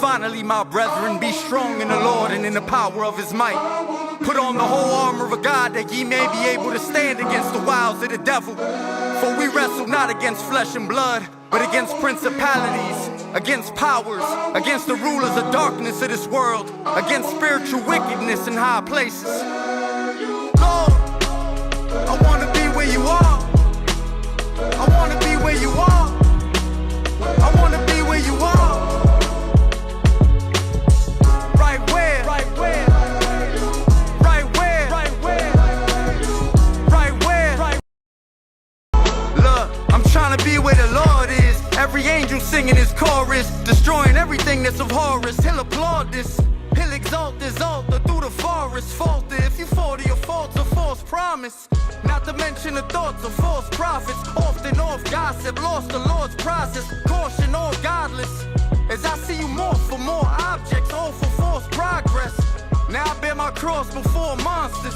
Finally, my brethren, be strong in the Lord and in the power of his might. Put on the whole armor of God, that ye may be able to stand against the wiles of the devil. For we wrestle not against flesh and blood, but against principalities, against powers, against the rulers of darkness of this world, against spiritual wickedness in high places. Lord, I want to be where you are. I want to be where you are. I want to be where you are. Right where? Right where? Right where? Right where? Right where? Right. Look, I'm trying to be where the Lord is. Every angel singing his chorus, destroying everything that's of horrors. He'll applaud this. He'll exalt this altar through the forest. Falter if you fall to your faults, a false promise. Not to mention the thoughts of false prophets. Often off gossip, lost the Lord's process. Caution all godless. As I see you morph for more objects, all for false progress. Now I bear my cross before monsters.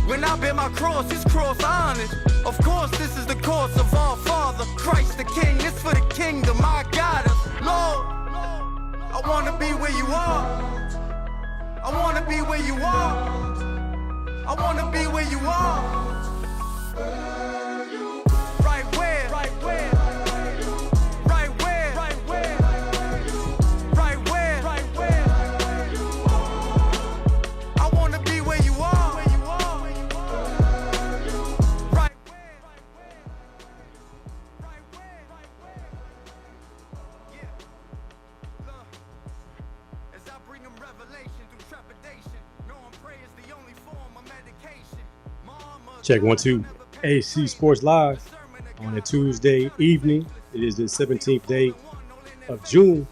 When I bear my cross, his cross honored. Of course, this is the course of our Father. Christ the King, this for the kingdom, I got us. Lord, I want to be where you are. I want to be where you are. I want to be where you are. Right where? Right where? Right where? Right where? Right where? Right where? I want to be where you are. Right where? Yeah. Look, as I bring them revelation through trepidation, knowing prayer is the only form of medication. Check 1 2. AC Sports Live on a Tuesday evening. It is the 17th day of June.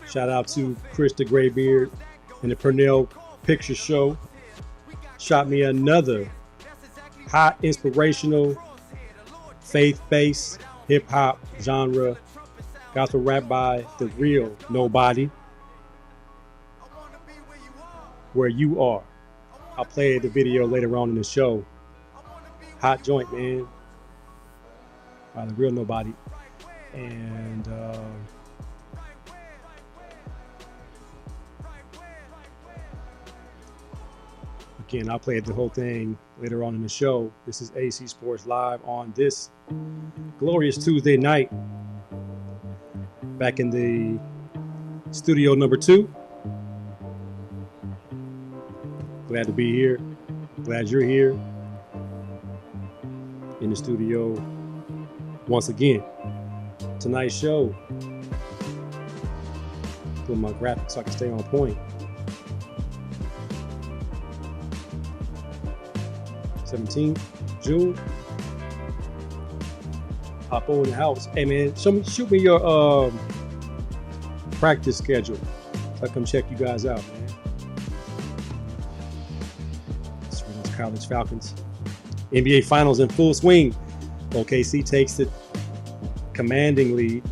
Shout out to Chris the Graybeard and the Purnell Picture Show. Shot me another hot, inspirational, faith-based hip-hop genre gospel rap by the real Nobody. Where You Are. I'll play the video later on in the show. Hot joint, man. By the real Nobody. And again, I'll play the whole thing later on in the show. This is AC Sports Live on this glorious Tuesday night. Back in the studio number 2. Glad to be here. Glad you're here in the studio once again. Tonight's show. Doing my graphics so I can stay on point. 17th June. Hop over in the house. Hey man, shoot me your practice schedule. So I come check you guys out, man. College Falcons. NBA Finals in full swing. OKC takes it commanding lead,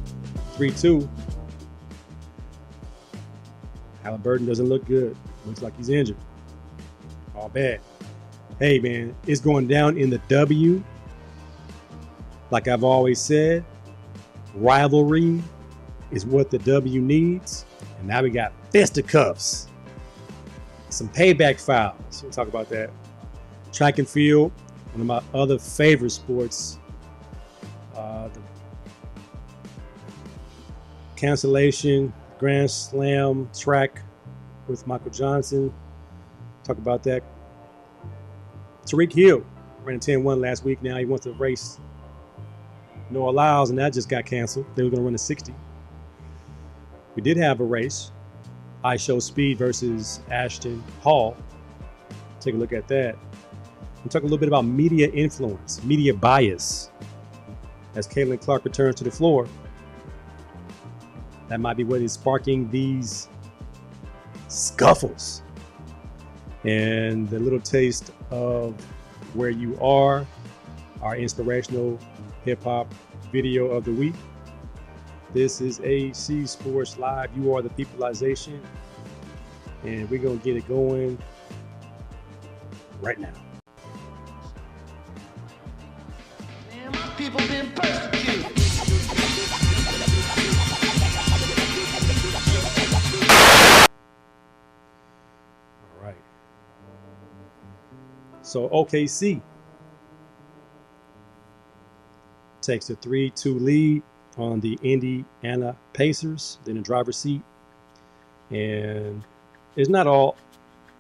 3-2. Halliburton doesn't look good. Looks like he's injured. All bad. Hey man, it's going down in the W. Like I've always said, rivalry is what the W needs. And now we got fisticuffs. Some payback fouls. We'll talk about that. Track and field, one of my other favorite sports. The cancellation, Grand Slam track with Michael Johnson. Talk about that. Tariq Hill ran a 10-1 last week. Now he wants to race Noah Lyles, and that just got canceled. They were going to run a 60. We did have a race. iShowSpeed versus Ashton Hall. Take a look at that. We'll talk a little bit about media influence, media bias. As Caitlyn Clark returns to the floor, that might be what is sparking these scuffles. And the little taste of Where You Are, our inspirational hip-hop video of the week. This is AC Sports Live. You are the peopleization. And we're going to get it going right now. People been persecuted. So OKC takes a 3-2 lead on the Indiana Pacers. They're in the driver's seat. And it's not all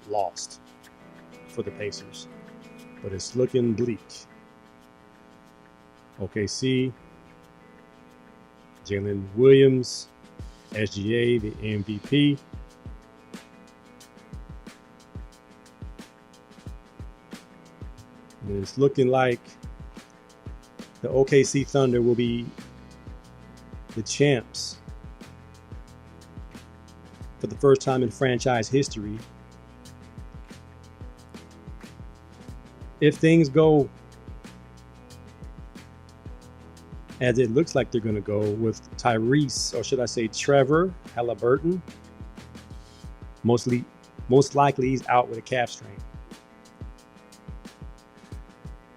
lost for the Pacers, but it's looking bleak. OKC, Jalen Williams, SGA, the MVP. And it's looking like the OKC Thunder will be the champs for the first time in franchise history if things go as it looks like they're going to go with Tyrese, or should I say Trevor Halliburton. Most likely he's out with a calf strain.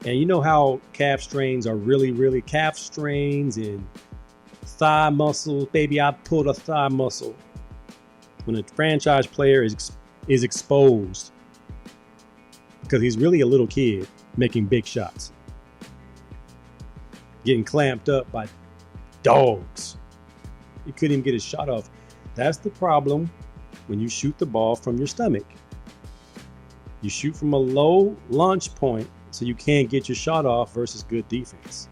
And you know how calf strains are really calf strains and thigh muscles. Baby, I pulled a thigh muscle. When a franchise player is exposed because he's really a little kid making big shots, getting clamped up by dogs. He couldn't even get his shot off. That's the problem when you shoot the ball from your stomach. You shoot from a low launch point so you can't get your shot off versus good defense.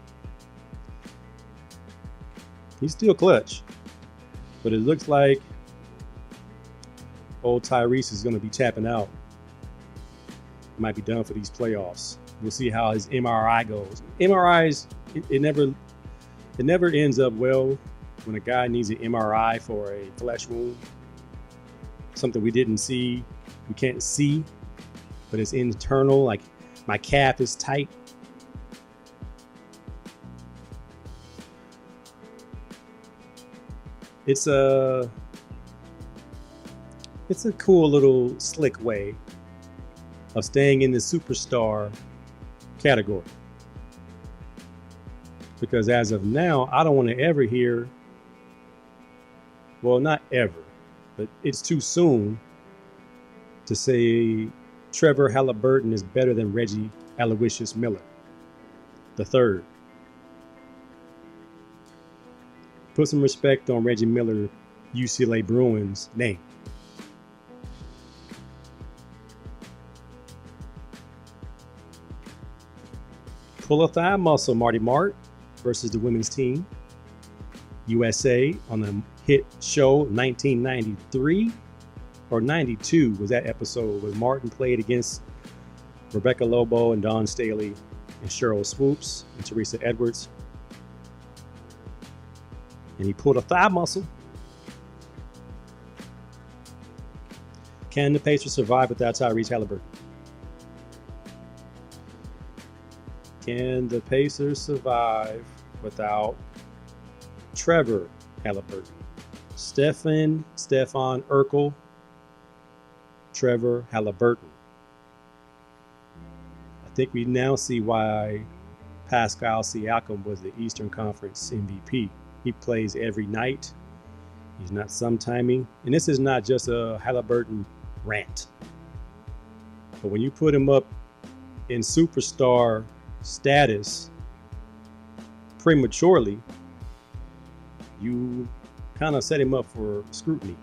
He's still clutch, but it looks like old Tyrese is going to be tapping out. He might be done for these playoffs. We'll see how his MRI goes. MRIs, it never ends up well when a guy needs an MRI for a flesh wound. Something we can't see, but it's internal, like my calf is tight. It's a cool little slick way of staying in the superstar category. Because as of now, I don't want to ever hear, well, not ever, but it's too soon to say Trevor Halliburton is better than Reggie Aloysius Miller III. Put some respect on Reggie Miller, UCLA Bruins name. Pull a thigh muscle, Marty Mart versus the women's team. USA on the hit show 1993 or 92 was that episode where Martin played against Rebecca Lobo and Dawn Staley and Cheryl Swoops and Teresa Edwards. And he pulled a thigh muscle. Can the Pacers survive without Tyrese Halliburton? Can the Pacers survive without Trevor Halliburton? Stefan Urkel, Trevor Halliburton. I think we now see why Pascal Siakam was the Eastern Conference MVP. He plays every night. He's not sometiming. And this is not just a Halliburton rant. But when you put him up in superstar status prematurely, you kind of set him up for scrutiny.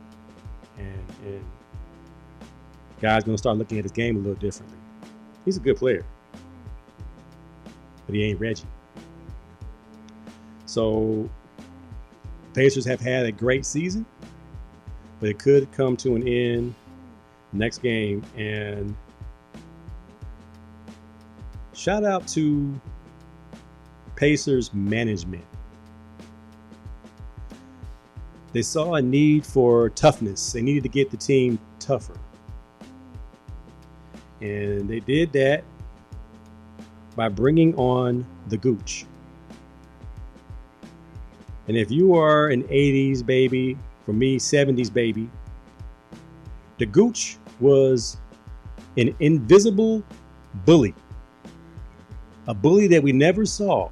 And guys gonna start looking at his game a little differently. He's a good player, but he ain't Reggie. So Pacers have had a great season, but it could come to an end next game. And shout out to Pacers management. They saw a need for toughness. They needed to get the team tougher. And they did that by bringing on the Gooch. And if you are an 80s baby, for me, 70s baby, the Gooch was an invisible bully. A bully that we never saw.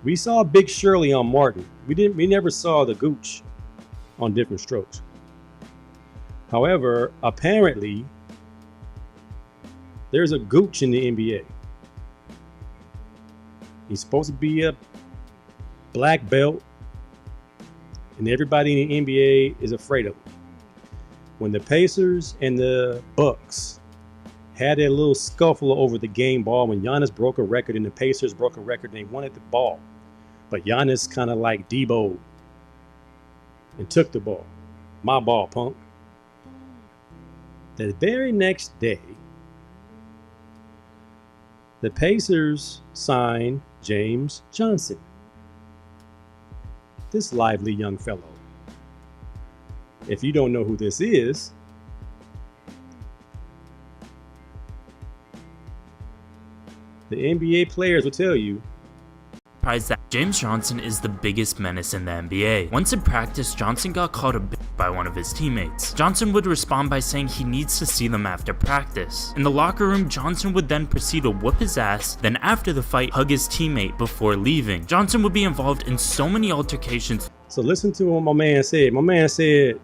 We saw Big Shirley on Martin. We never saw the Gooch on Different Strokes. However, apparently, There's a gooch in the NBA. He's supposed to be a black belt, and everybody in the NBA is afraid of him. When the Pacers and the Bucks had a little scuffle over the game ball, when Giannis broke a record and the Pacers broke a record, and they wanted the ball, but Giannis kind of like Debo and took the ball. My ball, punk. The very next day, the Pacers signed James Johnson, this lively young fellow. If you don't know who this is, the NBA players will tell you That James Johnson is the biggest menace in the NBA. Once in practice, Johnson got called a bitch by one of his teammates. Johnson would respond by saying he needs to see them after practice. In the locker room, Johnson would then proceed to whoop his ass, then after the fight, hug his teammate before leaving. Johnson would be involved in so many altercations. So listen to what my man said. My man said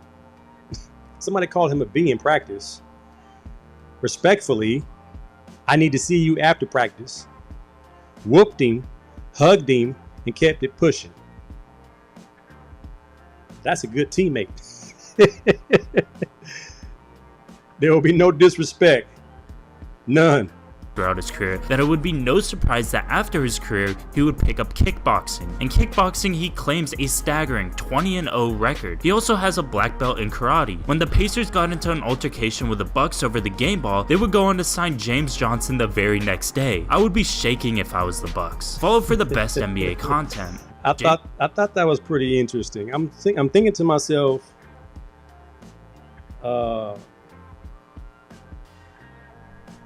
somebody called him a B in practice. Respectfully, I need to see you after practice. Whooped him, hugged him, and kept it pushing. That's a good teammate. There will be no disrespect. None. Throughout his career, that it would be no surprise that after his career, he would pick up kickboxing. In kickboxing, he claims a staggering 20-0 record. He also has a black belt in karate. When the Pacers got into an altercation with the Bucks over the game ball, they would go on to sign James Johnson the very next day. I would be shaking if I was the Bucks. Follow for the best NBA content. I thought that was pretty interesting. I'm thinking to myself,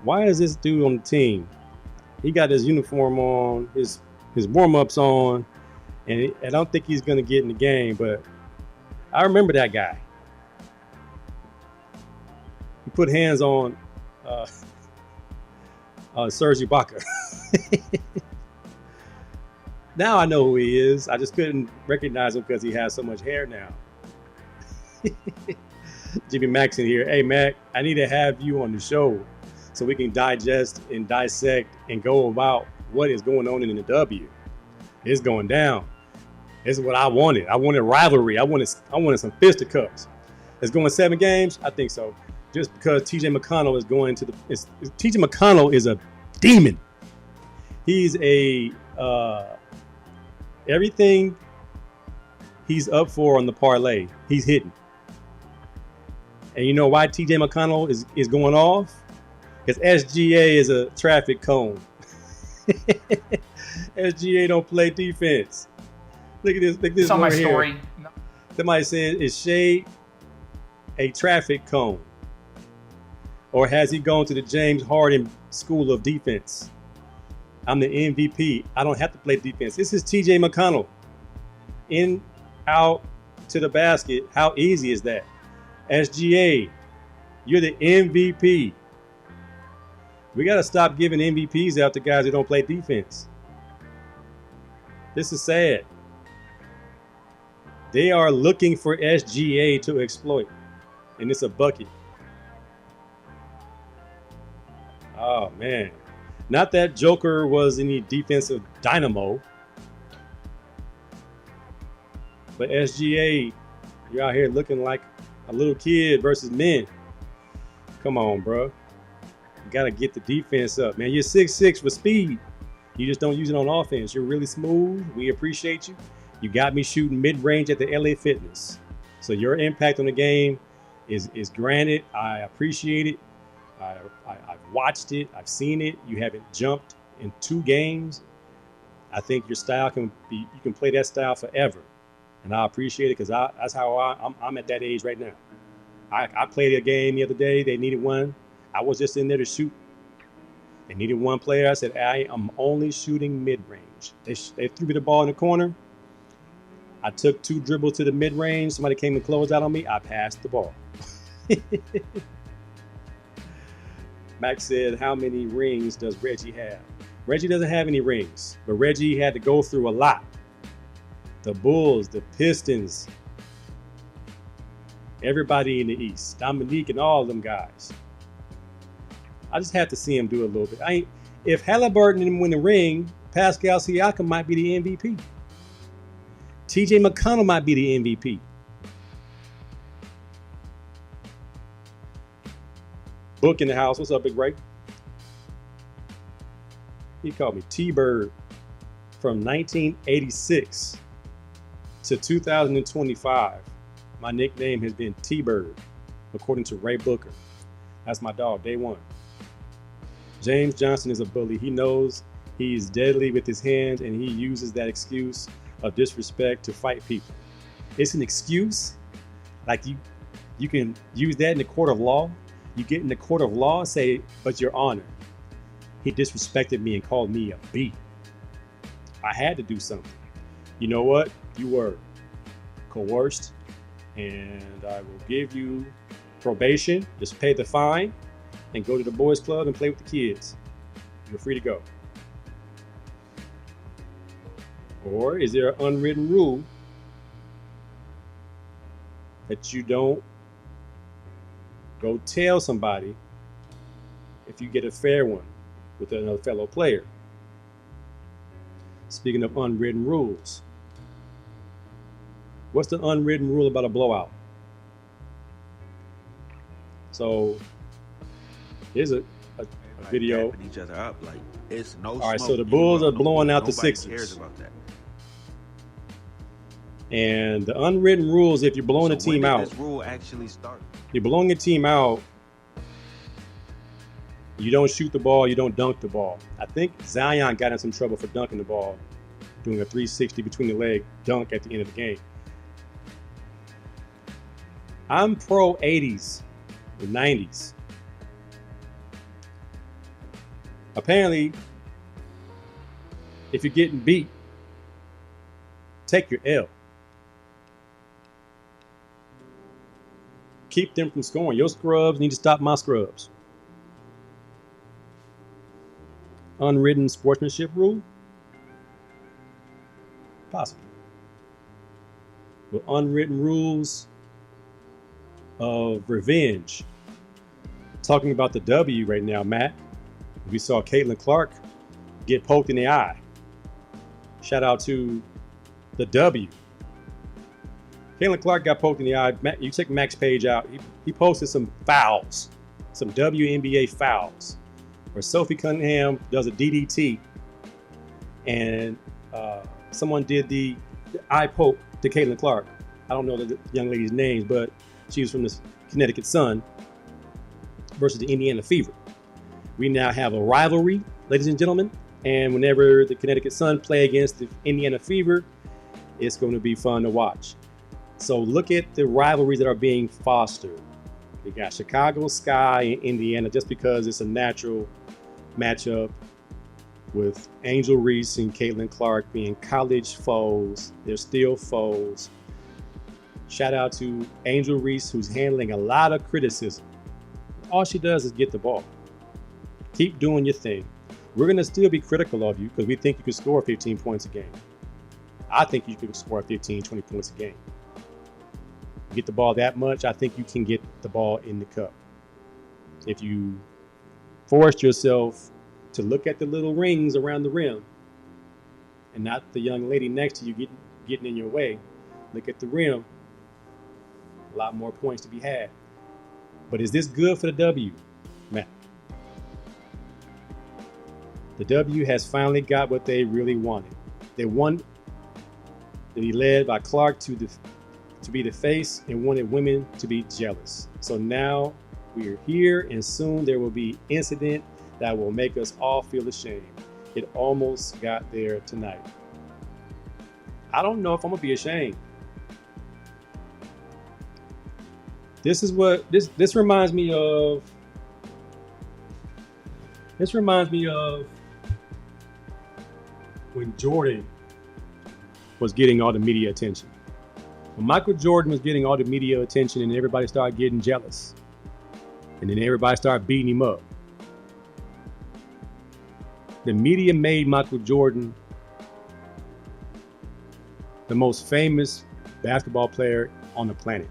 why is this dude on the team? He got his uniform on, his warm-ups on, and I don't think he's gonna get in the game, but I remember that guy. He put hands on Serge Ibaka. Now I know who he is. I just couldn't recognize him because he has so much hair now. Jimmy Maxon here. Hey, Mac, I need to have you on the show so we can digest and dissect and go about what is going on in the W. It's going down. This is what I wanted. I wanted rivalry. I wanted some fisticuffs. It's going 7 games? I think so. Just because TJ McConnell is going to TJ McConnell is a demon. He's a everything he's up for on the parlay, he's hitting. And you know why TJ McConnell is going off? Because SGA is a traffic cone. SGA don't play defense. Look at this. Look at this. It's on my here. story. Somebody said, is Shea a traffic cone? Or has he gone to the James Harden School of Defense? I'm the MVP. I don't have to play defense. This is TJ McConnell. In, out, to the basket. How easy is that? SGA, you're the MVP. We got to stop giving MVPs out to guys who don't play defense. This is sad. They are looking for SGA to exploit, and it's a bucket. Oh, man. Not that Joker was any defensive dynamo, but SGA, you're out here looking like a little kid versus men. Come on, bro. You got to get the defense up, man. You're 6'6" with speed. You just don't use it on offense. You're really smooth. We appreciate you. You got me shooting mid-range at the LA Fitness. So your impact on the game is granted. I appreciate it. I've watched it. I've seen it. You haven't jumped in 2 games. I think your style can be, you can play that style forever. And I appreciate it because that's how I'm at that age right now. I played a game the other day. They needed one. I was just in there to shoot. They needed one player. I said, I'm only shooting mid-range. They threw me the ball in the corner. I took 2 dribbles to the mid-range. Somebody came and closed out on me. I passed the ball. Max said, how many rings does Reggie have? Reggie doesn't have any rings, but Reggie had to go through a lot. The Bulls, the Pistons, everybody in the East, Dominique and all of them guys. I just have to see him do a little bit. If Halliburton didn't win the ring, Pascal Siakam might be the MVP. TJ McConnell might be the MVP. Book in the house. What's up, Big Ray? He called me T-Bird. From 1986 to 2025, my nickname has been T-Bird, according to Ray Booker. That's my dog, day one. James Johnson is a bully. He knows he's deadly with his hands, and he uses that excuse of disrespect to fight people. It's an excuse. Like you can use that in the court of law. You get in the court of law and say, but your honor, he disrespected me and called me a B. I had to do something. You know what? You were coerced, and I will give you probation. Just pay the fine and go to the boys club and play with the kids. You're free to go. Or is there an unwritten rule that you don't go tell somebody if you get a fair one with another fellow player? Speaking of unwritten rules, what's the unwritten rule about a blowout? So here's a video. Each other up, like it's no. All right, smoke. so the Bulls are blowing out the Nobody Sixers. cares about that. And the unwritten rules, if you're blowing a team when out, did this rule actually start? you're blowing a team out, you don't shoot the ball, you don't dunk the ball. I think Zion got in some trouble for dunking the ball, doing a 360 between the leg dunk at the end of the game. I'm pro 80s and 90s. Apparently, if you're getting beat, take your L. Keep them from scoring. Your scrubs need to stop my scrubs. Unwritten sportsmanship rule? Possible. But unwritten rules of revenge. Talking about the W right now, Matt. We saw Caitlyn Clark get poked in the eye. Shout out to the W. Caitlyn Clark got poked in the eye. You check Max Page out. He posted some fouls, some WNBA fouls, where Sophie Cunningham does a DDT, and someone did the eye poke to Caitlyn Clark. I don't know the young lady's names, but she was from the Connecticut Sun versus the Indiana Fever. We now have a rivalry, ladies and gentlemen, and whenever the Connecticut Sun play against the Indiana Fever, it's going to be fun to watch. So look at the rivalries that are being fostered. We got Chicago Sky and Indiana, just because it's a natural matchup with Angel Reese and Caitlyn Clark being college foes. They're still foes. Shout out to Angel Reese, who's handling a lot of criticism. All she does is get the ball. Keep doing your thing. We're going to still be critical of you because we think you can score 15 points a game. I think you can score 15, 20 points a game. You get the ball that much, I think you can get the ball in the cup. If you forced yourself to look at the little rings around the rim and not the young lady next to you getting in your way, look at the rim, a lot more points to be had. But is this good for the W, Matt? The W has finally got what they really wanted. They won to be led by Clark to be the face and wanted women to be jealous. So now we are here, and soon there will be incident that will make us all feel ashamed. It almost got there tonight. I don't know if I'm gonna be ashamed. This is what this reminds me of. This reminds me of when Jordan was getting all the media attention. When Michael Jordan was getting all the media attention and everybody started getting jealous. And then everybody started beating him up. The media made Michael Jordan the most famous basketball player on the planet.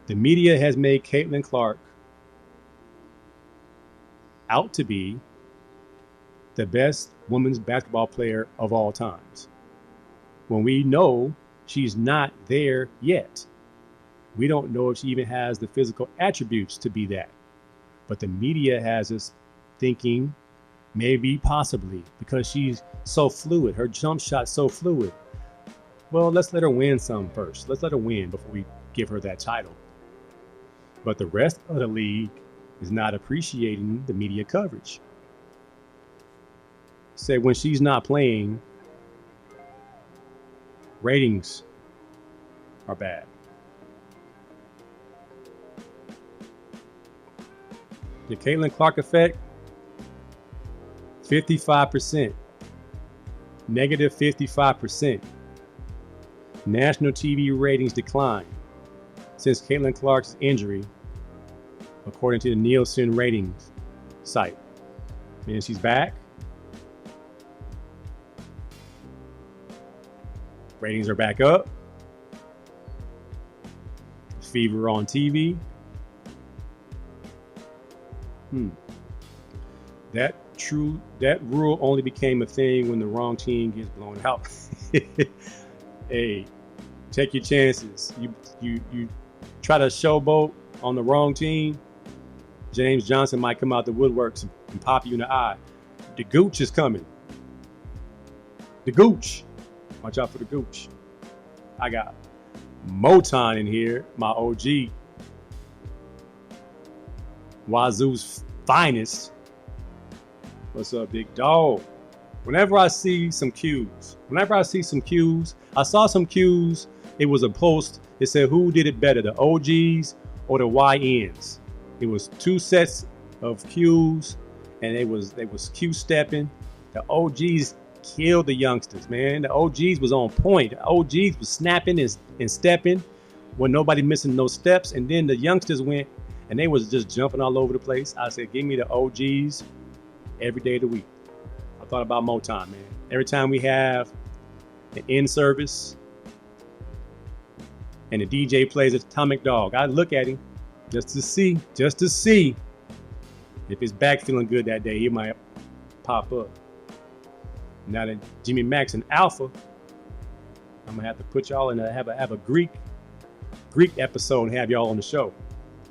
The media has made Caitlyn Clark out to be the best women's basketball player of all times, when we know she's not there yet. We don't know if she even has the physical attributes to be that. But the media has us thinking maybe, possibly, because she's so fluid, her jump shot's so fluid. Well, let's let her win some first. Let's let her win before we give her that title. But the rest of the league is not appreciating the media coverage. Say when she's not playing, ratings are bad. The Caitlyn Clark effect, 55%, negative 55%. National TV ratings decline since Caitlyn Clark's injury, according to the Nielsen ratings site. And she's back. Ratings are back up. Fever on TV. That rule only became a thing when the wrong team gets blown out. Hey, take your chances. You try to showboat on the wrong team, James Johnson might come out the woodworks and pop you in the eye. The gooch is coming. The gooch. Watch out for the gooch. I got Moton in here, my OG. Wazoo's finest. What's up, big dog? Whenever I see some cues, I saw some cues. It was a post. It said, who did it better, the OGs or the YNs? It was two sets of cues, and they was cue stepping. The OGs killed the youngsters, man. The OGs was on point. The OGs was snapping and stepping when nobody missing no steps. And then the youngsters went and they was just jumping all over the place. I said, give me the OGs every day of the week. I thought about Motown, man. Every time we have an in service and the DJ plays Atomic Dog, I look at him just to see if his back feeling good that day. He might pop up. Now that Jimmy Max and Alpha, I'm gonna have to put y'all in have a Greek episode and have y'all on the show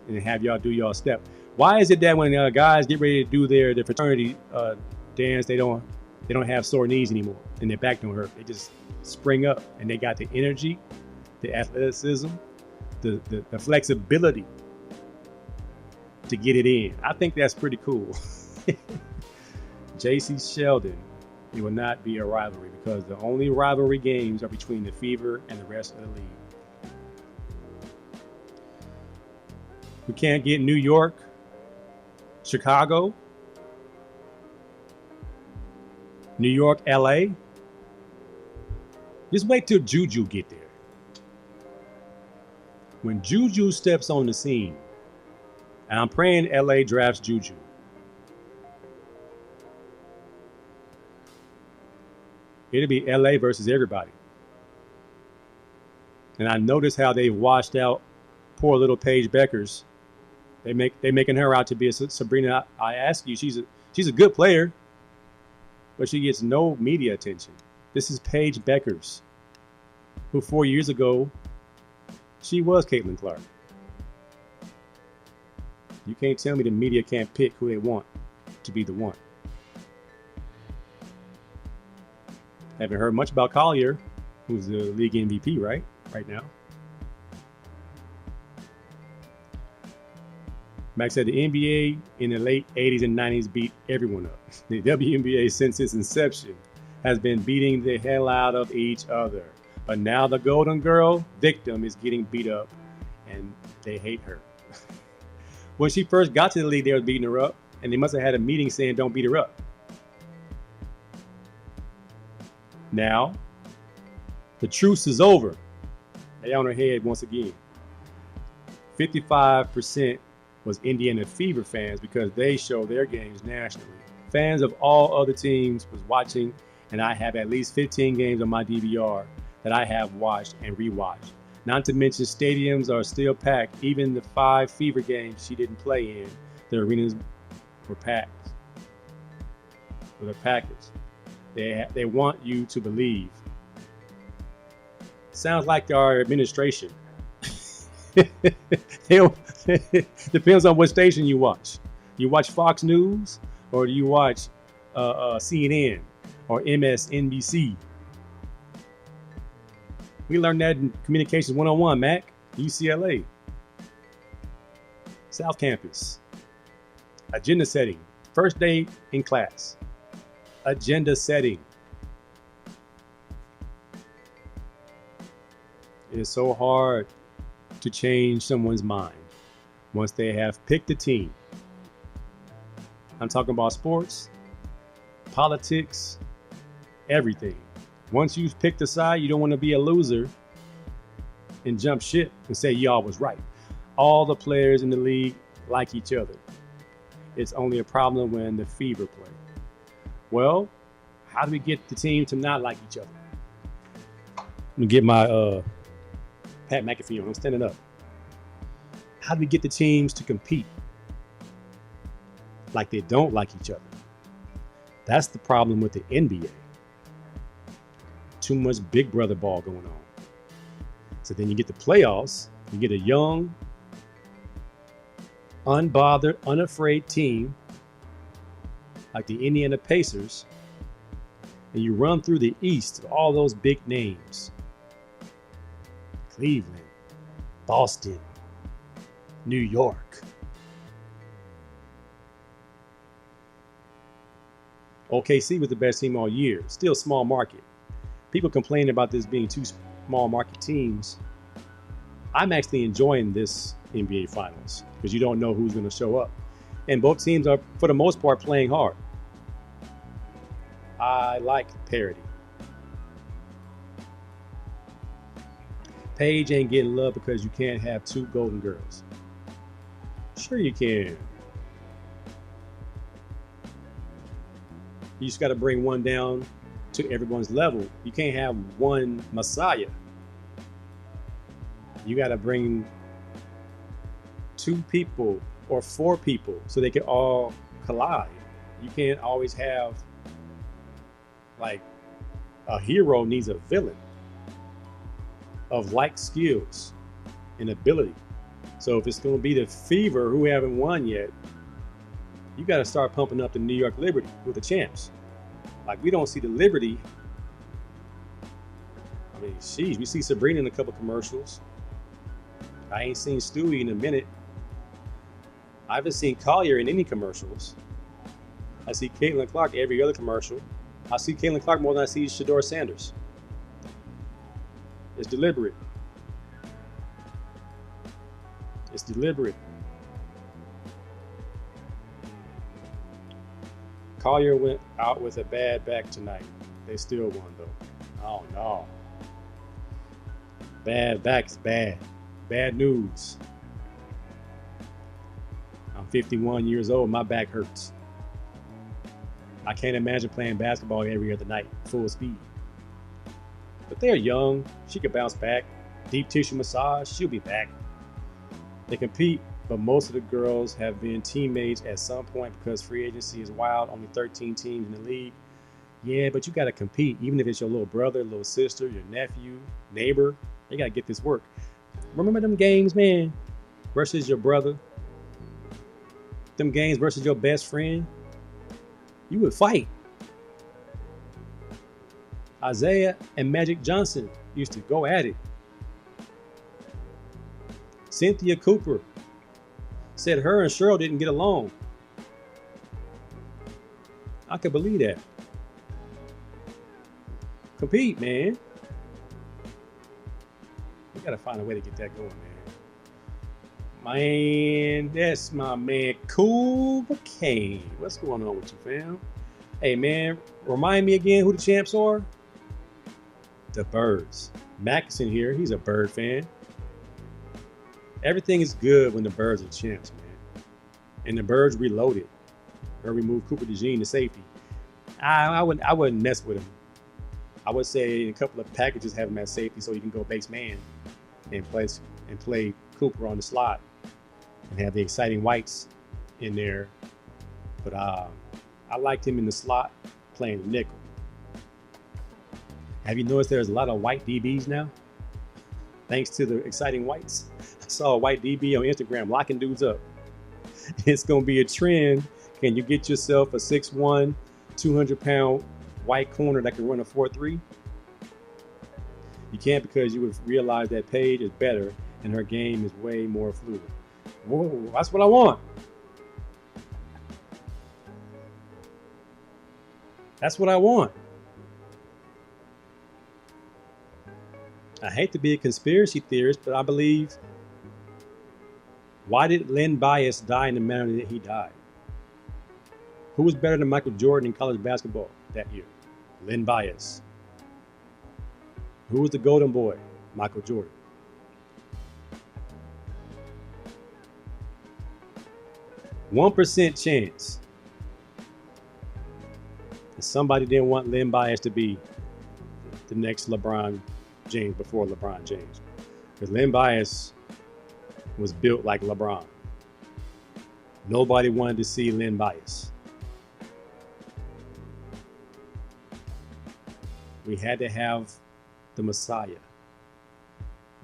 and have y'all do y'all step. Why is it that when guys get ready to do their fraternity dance, they don't have sore knees anymore and their back don't hurt? They just spring up and they got the energy, the athleticism, the flexibility to get it in. I think that's pretty cool. JC Sheldon, it will not be a rivalry because the only rivalry games are between the Fever and the rest of the league. We can't get New York, Chicago, New York, LA. Just wait till Juju get there. When Juju steps on the scene, and I'm praying LA drafts Juju. It'll be LA versus everybody. And I notice how they've washed out poor little Paige Beckers. They're making her out to be a Sabrina. I ask you, she's a good player, but she gets no media attention. This is Paige Beckers, who 4 years ago, she was Caitlyn Clark. You can't tell me the media can't pick who they want to be the one. Haven't heard much about Collier, who's the league MVP right now. Max said the NBA in the late 80s and 90s beat everyone up. The WNBA since its inception has been beating the hell out of each other. But now the Golden Girl victim is getting beat up and they hate her. When she first got to the league, they were beating her up and they must have had a meeting saying don't beat her up. Now, the truce is over. They on her head once again. 55% was Indiana Fever fans because they show their games nationally. Fans of all other teams was watching, and I have at least 15 games on my DVR that I have watched and rewatched. Not to mention stadiums are still packed. Even the 5 Fever games she didn't play in, the arenas were packed. for the Packers. They want you to believe. Sounds like our administration. Depends on what station you watch. You watch Fox News, or do you watch CNN or MSNBC? We learned that in Communications 101, Mac, UCLA. South Campus. Agenda setting. First day in class. Agenda setting. It is so hard to change someone's mind once they have picked a team. I'm talking about sports, politics, everything. Once you've picked a side, you don't want to be a loser and jump ship and say y'all was right. All the players in the league like each other. It's only a problem when the Fever play. Well, how do we get the team to not like each other? Let me get my Pat McAfee on. I'm standing up. How do we get the teams to compete like they don't like each other? That's the problem with the NBA. Too much big brother ball going on. So then you get the playoffs, you get a young, unbothered, unafraid team like the Indiana Pacers, and you run through the East, all those big names. Cleveland, Boston, New York. OKC was the best team all year. Still small market. People complain about this being two small market teams. I'm actually enjoying this NBA Finals because you don't know who's going to show up. And both teams are, for the most part, playing hard. I like parity. Paige ain't getting love because you can't have two Golden Girls. Sure you can. You just got to bring one down to everyone's level. You can't have one Messiah. You got to bring two people or four people so they can all collide. You can't always have, like, a hero needs a villain of like skills and ability. So if it's going to be the Fever, who haven't won yet, you got to start pumping up the New York Liberty with the champs. Like, we don't see the Liberty. I mean, geez, we see Sabrina in a couple commercials. I ain't seen Stewie in a minute. I haven't seen Collier in any commercials. I see Caitlyn Clark every other commercial. I see Caitlyn Clark more than I see Shador Sanders. It's deliberate. It's deliberate. Collier went out with a bad back tonight. They still won though. Oh no. Bad back's bad. Bad news. I'm 51 years old. My back hurts. I can't imagine playing basketball every other night, full speed. But they're young. She could bounce back. Deep tissue massage. She'll be back. They compete, but most of the girls have been teammates at some point because free agency is wild. Only 13 teams in the league. Yeah, but you got to compete. Even if it's your little brother, little sister, your nephew, neighbor, you got to get this work. Remember them games, man, versus your brother? Them games versus your best friend? You would fight. Isaiah and Magic Johnson used to go at it. Cynthia Cooper said her and Cheryl didn't get along. I could believe that. Compete, man. We gotta find a way to get that going, man. Man, that's my man, Cool McCain. What's going on with you, fam? Hey, man, remind me again who the champs are? The Birds. Mackinson here, he's a Bird fan. Everything is good when the Birds are champs, man. And the Birds reloaded or removed Cooper DeJean to safety. I wouldn't mess with him. I would say in a couple of packages have him at safety so you can go base man and play Cooper on the slot and have the exciting whites in there. But I I liked him in the slot playing nickel. Have you noticed there's a lot of white DBs now? Thanks to the exciting whites. I saw a white DB on Instagram locking dudes up. It's going to be a trend. Can you get yourself a 6'1", 200-pound white corner that can run a 4.3? You can't, because you would realize that Paige is better and her game is way more fluid. Whoa, that's what I want. That's what I want. I hate to be a conspiracy theorist, but I believe, why did Len Bias die in the manner that he died? Who was better than Michael Jordan in college basketball that year? Len Bias. Who was the golden boy? Michael Jordan. %1 chance that somebody didn't want Len Bias to be the next LeBron James before LeBron James, because Len Bias was built like LeBron. Nobody wanted to see Len Bias. We had to have the Messiah.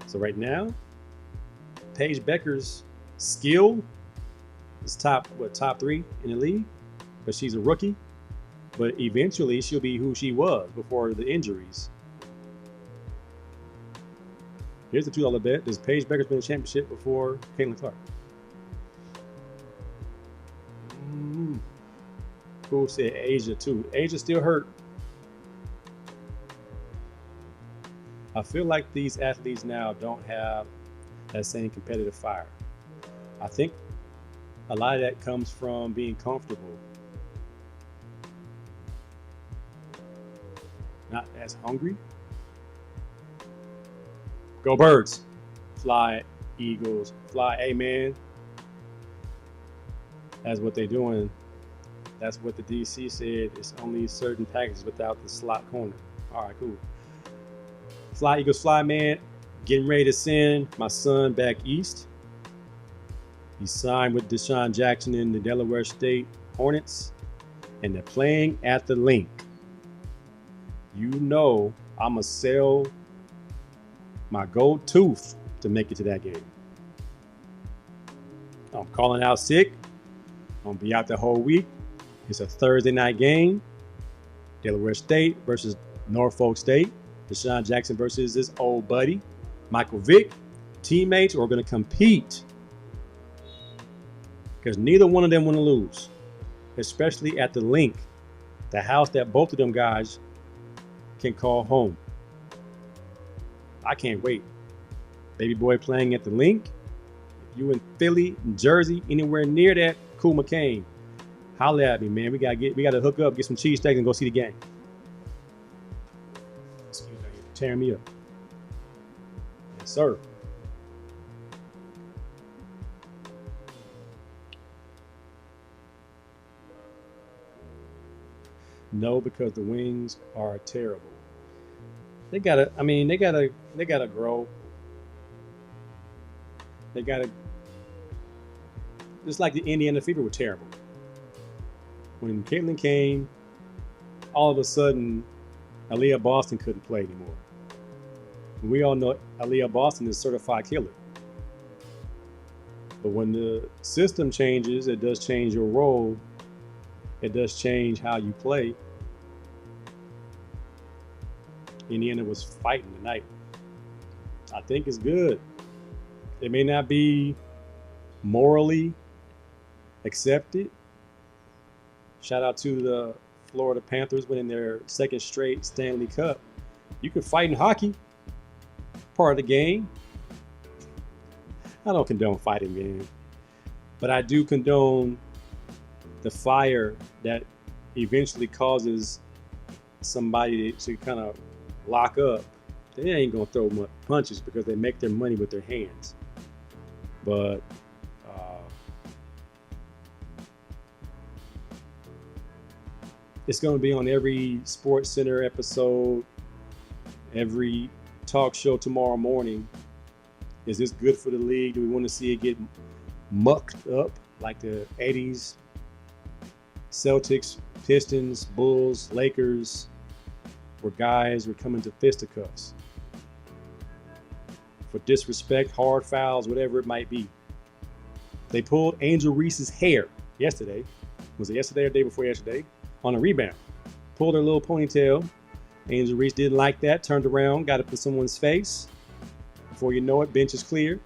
So right now, Paige Becker's skill is top 3 in the league, but she's a rookie. But eventually she'll be who she was before the injuries. Here's the $2 bet. Does Paige Becker's been in a championship before Caitlyn Clark? Who said Asia too? Asia still hurt. I feel like these athletes now don't have that same competitive fire. I think a lot of that comes from being comfortable, not as hungry. Go Birds. Fly, Eagles, fly. Hey, man. That's what they're doing. That's what the DC said. It's only certain packages without the slot corner. All right, cool. Fly, Eagles, fly, man. Getting ready to send my son back east. He signed with Deshaun Jackson in the Delaware State Hornets, and they're playing at the Link. You know I'm going to sell my gold tooth to make it to that game. I'm calling out sick. I'm going to be out the whole week. It's a Thursday night game. Delaware State versus Norfolk State. Deshaun Jackson versus his old buddy, Michael Vick. Teammates are going to compete, because neither one of them want to lose, especially at the Link, the house that both of them guys can call home. I can't wait. Baby boy playing at the Link. If you in Philly, Jersey, anywhere near that, Cool McCain, holla at me, man. We gotta hook up, get some cheesesteaks, and go see the game. Excuse me, you're tearing me up. Yes, sir. No, because the wings are terrible. They gotta grow. They gotta, just like the Indiana Fever were terrible. When Caitlyn came, all of a sudden, Aaliyah Boston couldn't play anymore. We all know Aaliyah Boston is a certified killer. But when the system changes, it does change your role. It does change how you play. Indiana was fighting tonight. I think it's good. It may not be morally accepted. Shout out to the Florida Panthers winning their second straight Stanley Cup. You can fight in hockey, part of the game. I don't condone fighting, man. But I do condone the fire that eventually causes somebody to kind of lock up. They ain't gonna throw much punches because they make their money with their hands. But it's gonna be on every Sports Center episode, every talk show tomorrow morning. Is this good for the league? Do we want to see it get mucked up like the 80s Celtics Pistons, Bulls, Lakers, where guys were coming to fisticuffs for disrespect, hard fouls, whatever it might be. They pulled Angel Reese's hair yesterday. Was it yesterday or the day before yesterday? On a rebound. Pulled her little ponytail. Angel Reese didn't like that, turned around, got up in someone's face. Before you know it, bench is clear.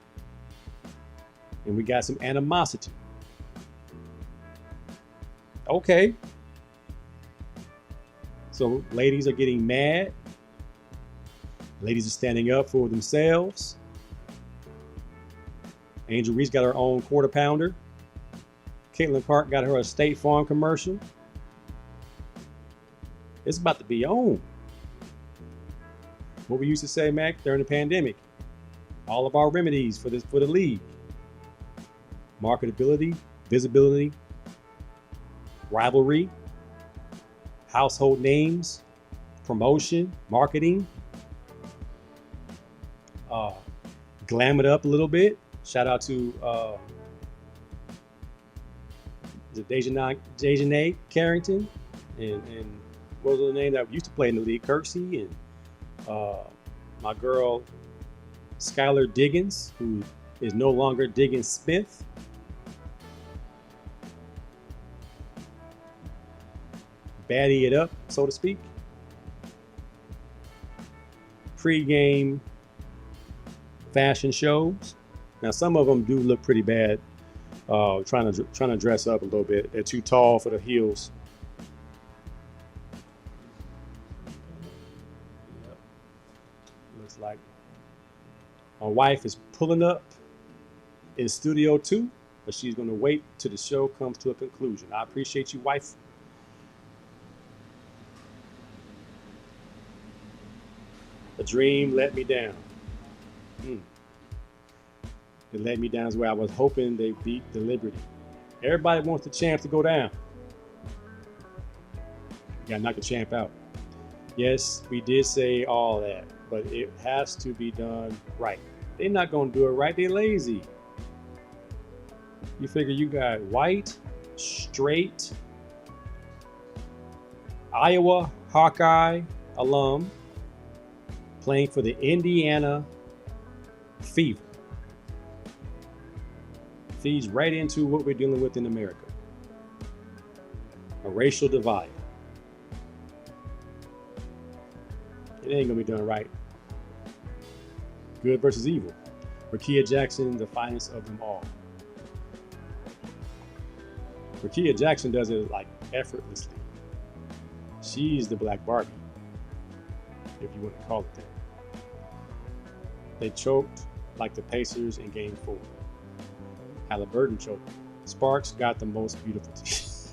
And we got some animosity. Okay. So ladies are getting mad. Ladies are standing up for themselves. Angel Reese got her own quarter pounder. Caitlyn Park got her a State Farm commercial. It's about to be on. What we used to say, Mac, during the pandemic. All of our remedies for the league. Marketability, visibility, rivalry, household names, promotion, marketing. Glam it up a little bit. Shout out to Dejanay Carrington and what was the name that used to play in the league? Kirksey and my girl Skylar Diggins, who is no longer Diggins Smith. Baddie it up, so to speak. Pre-game fashion shows. Now some of them do look pretty bad. Trying to dress up a little bit. They're too tall for the heels. Yep. Looks like my wife is pulling up in Studio 2, but she's going to wait till the show comes to a conclusion. I appreciate you, wife. The dream let me down. It let me down is where I was hoping they beat the Liberty. Everybody wants the champ to go down. You gotta knock the champ out. Yes, we did say all that, but it has to be done right. They're not gonna do it right, they're lazy. You figure you got white, straight, Iowa Hawkeye alum playing for the Indiana Fever. Feeds right into what we're dealing with in America. A racial divide. It ain't gonna be done right. Good versus evil. Rakia Jackson, the finest of them all. Rakia Jackson does it like effortlessly. She's the Black Barbie, if you want to call it that. They choked like the Pacers in Game 4. Halliburton choked. Sparks got the most beautiful teeth.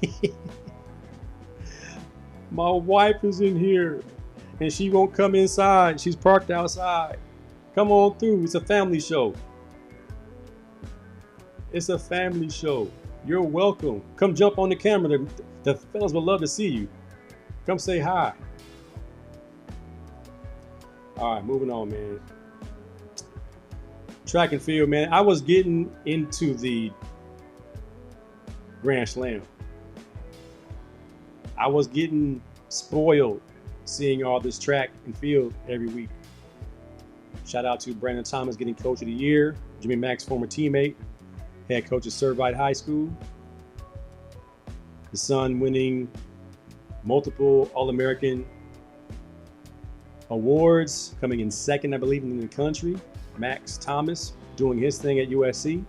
My wife is in here and she won't come inside. She's parked outside. Come on through. It's a family show. It's a family show. You're welcome. Come jump on the camera. The fellas would love to see you. Come say hi. All right, moving on, man. Track and field, man. I was getting into the Grand Slam. I was getting spoiled seeing all this track and field every week. Shout out to Brandon Thomas getting Coach of the Year. Jimmy Mack's former teammate, head coach at Servite High School. His son winning multiple All-American awards, coming in second, I believe, in the country. Max Thomas doing his thing at USC.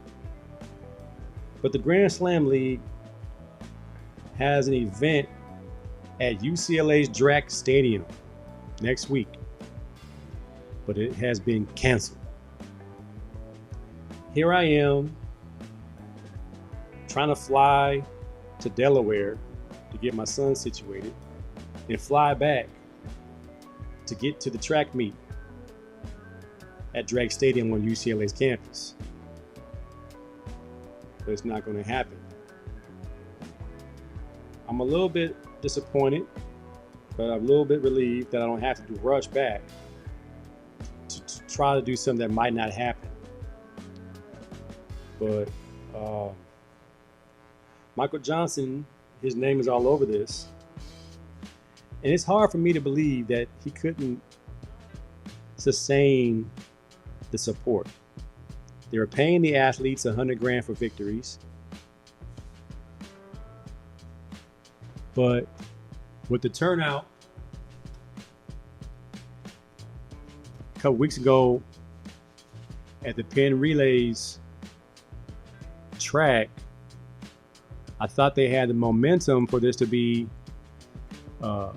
But the Grand Slam League has an event at UCLA's DRAC Stadium next week, but it has been canceled. Here I am trying to fly to Delaware to get my son situated and fly back to get to the track meet at DRAC Stadium on UCLA's campus. But it's not going to happen. I'm a little bit disappointed, but I'm a little bit relieved that I don't have to rush back to try to do something that might not happen. But Michael Johnson, his name is all over this. And it's hard for me to believe that he couldn't sustain the support. They were paying the athletes $100,000 for victories. But with the turnout a couple weeks ago at the Penn Relays track, I thought they had the momentum for this to be a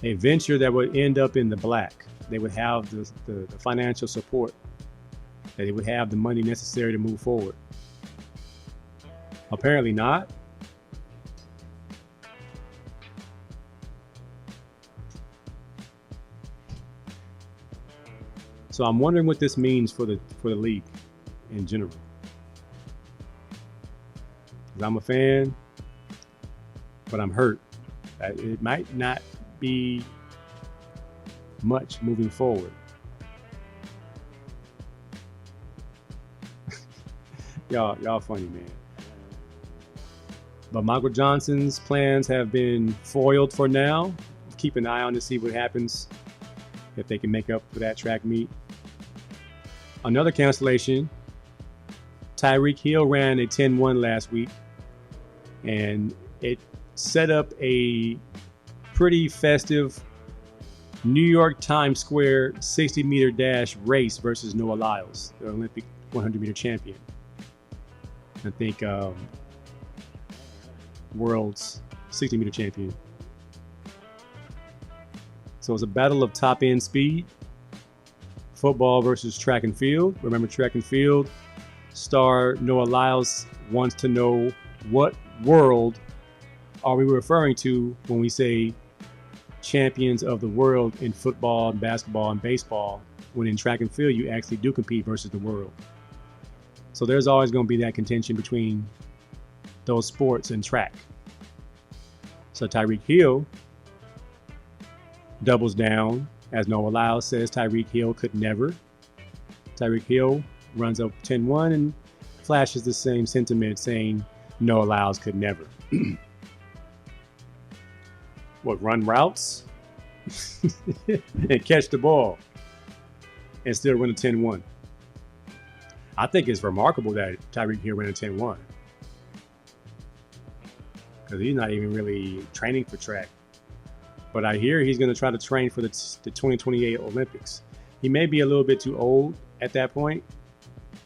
venture that would end up in the black. They would have the financial support, that they would have the money necessary to move forward. Apparently not. So I'm wondering what this means for the league in general. 'Cause I'm a fan, but I'm hurt. It might not be much moving forward. y'all funny, man. But Michael Johnson's plans have been foiled for now. Keep an eye on to see what happens if they can make up for that track meet. Another cancellation. Tyreek Hill ran a 10-1 last week, and it set up a pretty festive New York Times Square 60-meter dash race versus Noah Lyles, the Olympic 100-meter champion. I think world's 60-meter champion. So it's a battle of top-end speed. Football versus track and field. Remember, track and field star Noah Lyles wants to know, what world are we referring to when we say champions of the world in football and basketball and baseball, when in track and field you actually do compete versus the world. So there's always going to be that contention between those sports and track. So Tyreek Hill doubles down, as Noah Lyles says Tyreek Hill could never. Tyreek Hill runs up 10-1 and flashes the same sentiment, saying Noah Lyles could never. What, run routes and catch the ball and still run a 10-1? I think it's remarkable that Tyreek Hill ran a 10-1, because he's not even really training for track. But I hear he's going to try to train for the 2028 Olympics. He may be a little bit too old at that point.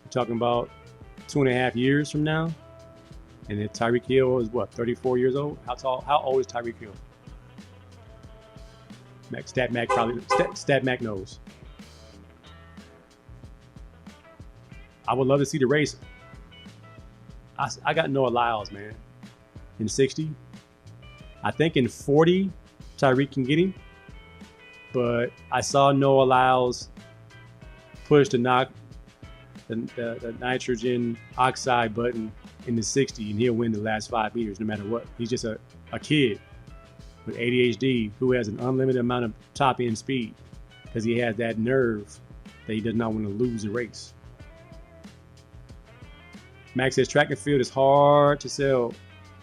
We're talking about 2.5 years from now. And if Tyreek Hill is what, 34 years old? How old is Tyreek Hill? Stat Mac knows. I would love to see the race. I got Noah Lyles, man. In 60. I think in 40, Tyreek can get him. But I saw Noah Lyles push the nitrogen oxide button in the 60, and he'll win the last 5 meters no matter what. He's just a kid with ADHD who has an unlimited amount of top end speed, because he has that nerve that he does not want to lose a race. Max says track and field is hard to sell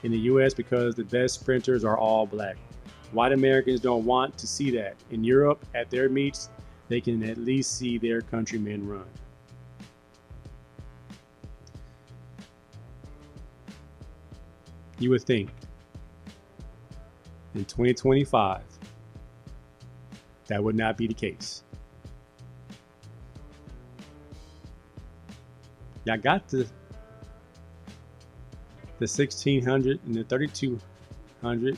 in the US because the best sprinters are all black. White Americans don't want to see that. In Europe, at their meets, they can at least see their countrymen run. You would think in 2025 that would not be the case. Y'all got the 1600 and the 3200.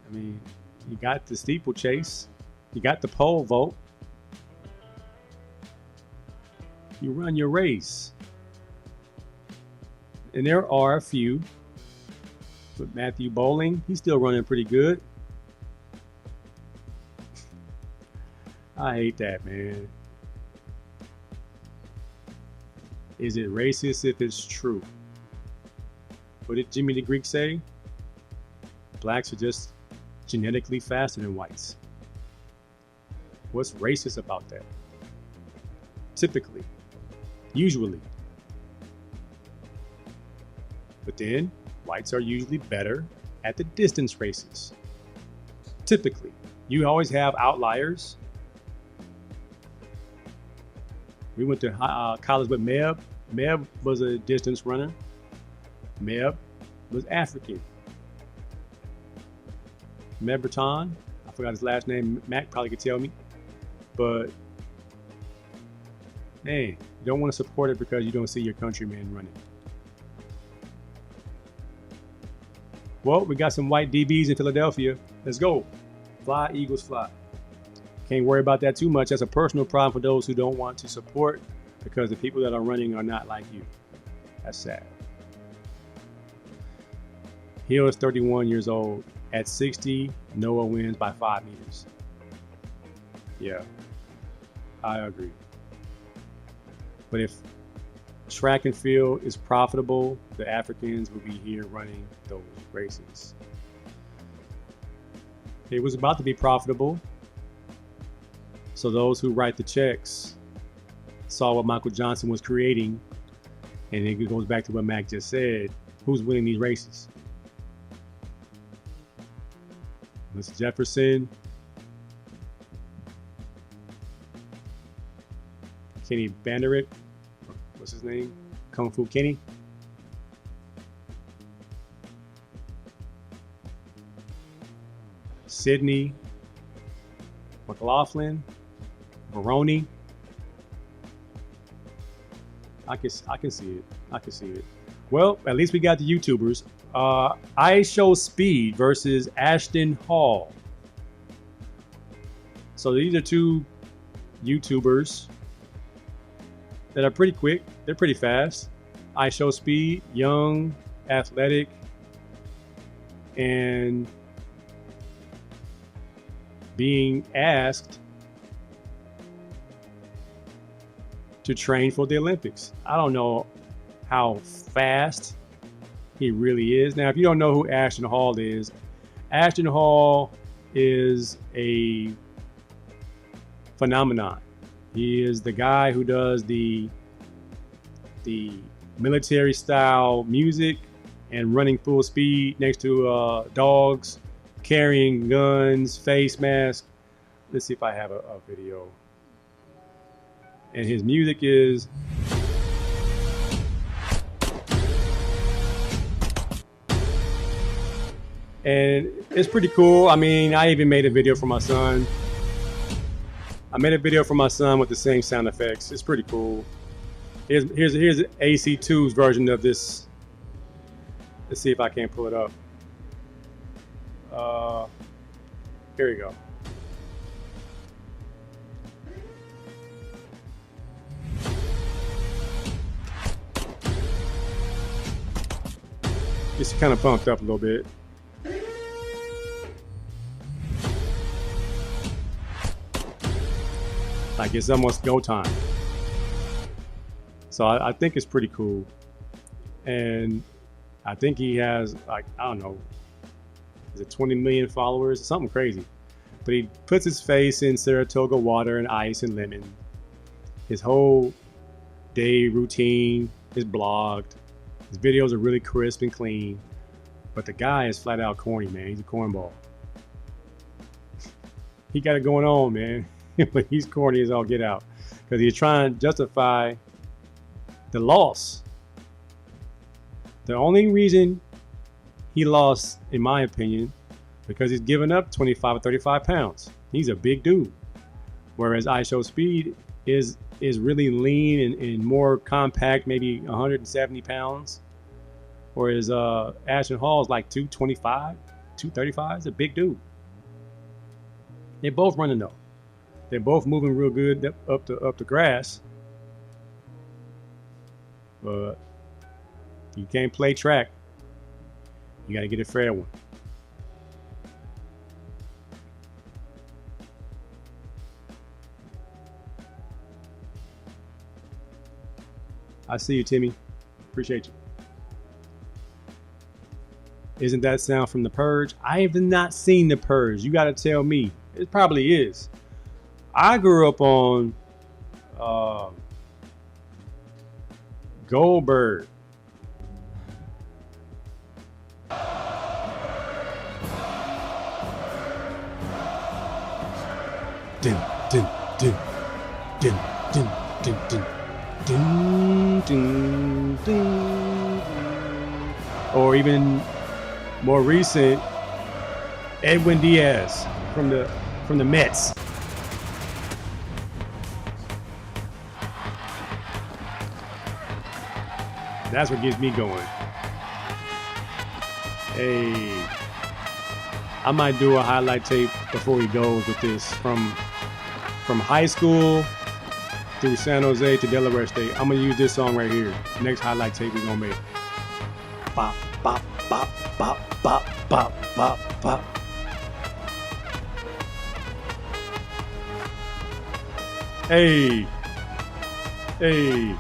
I mean, you got the steeplechase, you got the pole vault. You run your race. And there are a few. But Matthew Bowling, he's still running pretty good. I hate that, man. Is it racist if it's true? What did Jimmy the Greek say? Blacks are just genetically faster than whites. What's racist about that? Typically. Usually. But then, whites are usually better at the distance races. Typically, you always have outliers. We went to college with Meb. Meb was a distance runner. Meb was African. Meb Breton, I forgot his last name. Mac probably could tell me. But, man, you don't want to support it because you don't see your countrymen running. Well, we got some white DBs in Philadelphia. Let's go. Fly, Eagles, fly. Can't worry about that too much. That's a personal problem for those who don't want to support because the people that are running are not like you. That's sad. Hill is 31 years old. At 60, Noah wins by 5 meters. Yeah, I agree. But if track and field is profitable, the Africans will be here running those races. It was about to be profitable. So those who write the checks saw what Michael Johnson was creating. And it goes back to what Mac just said. Who's winning these races? Mr. Jefferson. Kenny Banderit. What's his name? Kung Fu Kenny. Sydney McLaughlin. Baroni. I can see it. I can see it. Well, at least we got the YouTubers. iShowSpeed versus Ashton Hall. So these are two YouTubers that are pretty quick. They're pretty fast. iShowSpeed, young, athletic, and being asked to train for the Olympics. I don't know how fast he really is. Now, if you don't know who Ashton Hall is a phenomenon. He is the guy who does the military style music and running full speed next to dogs, carrying guns, face masks. Let's see if I have a video. And his music is and it's pretty cool. I mean, I even made a video for my son. I made a video for my son with the same sound effects. It's pretty cool. Here's AC2's version of this. Let's see if I can't pull it up. Here we go. It's kind of pumped up a little bit. Like it's almost go time. So I think it's pretty cool. And I think he has like, I don't know, is it 20 million followers? Something crazy. But he puts his face in Saratoga water and ice and lemon. His whole day routine is blogged. His videos are really crisp and clean. But the guy is flat out corny, man. He's a cornball. He got it going on, man. But he's corny as all get out. Because he's trying to justify the loss. The only reason he lost, in my opinion, because he's given up 25 or 35 pounds. He's a big dude. Whereas iShowSpeed is really lean and more compact, maybe 170 pounds. Whereas Ashton Hall is like 225, 235. He's a big dude. They're both running though. They're both moving real good up the grass. But you can't play track. You got to get a fair one. I see you, Timmy. Appreciate you. Isn't that sound from The Purge? I have not seen The Purge. You got to tell me. It probably is. I grew up on Goldberg. dun, dun, dun, dun, dun, dun, dun, dun, dun, dun. Or even more recent, Edwin Diaz from the Mets. That's what gets me going. Hey, I might do a highlight tape before we go with this from high school through San Jose to Delaware State. I'm gonna use this song right here. Next highlight tape we're gonna make. Bop, bop, bop, bop, bop, bop, bop, bop. Hey, hey.